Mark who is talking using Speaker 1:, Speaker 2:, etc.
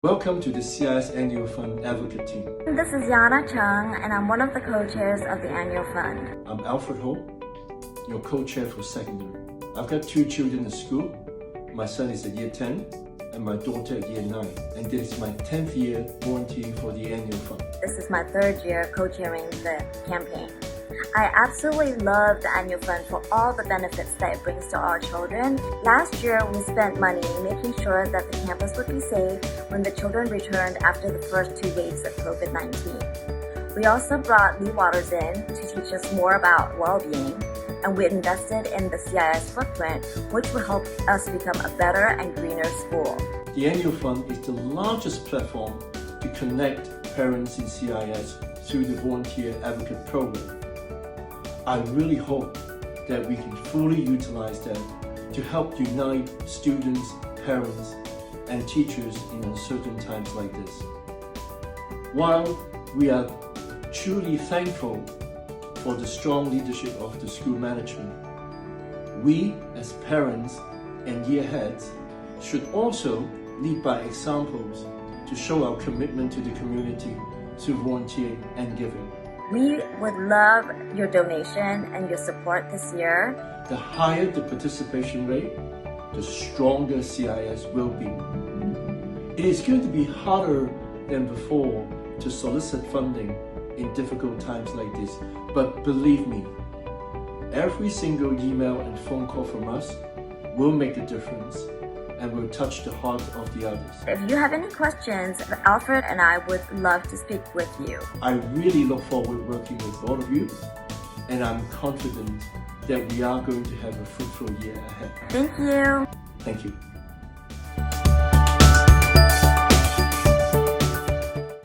Speaker 1: Welcome to the CIS Annual Fund Advocate Team.
Speaker 2: This is Yana Chung, and I'm one of the co-chairs of the Annual Fund.
Speaker 1: I'm Alfred Ho, your co-chair for secondary. I've got two children in school. My son is at year 10 and my daughter at year 9. And this is my 10th year volunteering for the Annual Fund.
Speaker 2: This is my third year co-chairing the campaign. I absolutely love the Annual Fund for all the benefits that it brings to our children. Last year, we spent money making sure that the campus would be safe when the children returned after the first 2 waves of COVID-19. We also brought Lee Waters in to teach us more about well-being, and we invested in the CIS footprint, which will help us become a better and greener school.
Speaker 1: The Annual Fund is the largest platform to connect parents in CIS through the Volunteer Advocate Program. I really hope that we can fully utilize that to help unite students, parents, and teachers in uncertain times like this. While we are truly thankful for the strong leadership of the school management, we as parents and year heads should also lead by examples to show our commitment to the community through volunteering and giving.
Speaker 2: We would love your donation and your support this year.
Speaker 1: The higher the participation rate, the stronger CIS will be. It is going to be harder than before to solicit funding in difficult times like this, but believe me, every single email and phone call from us will make a difference and will touch the heart of the others.
Speaker 2: If you have any questions, Alfred and I would love to speak with you.
Speaker 1: I really look forward working with all of you, and I'm confident that we are going to have a fruitful year ahead.
Speaker 2: Thank you.
Speaker 1: Thank you.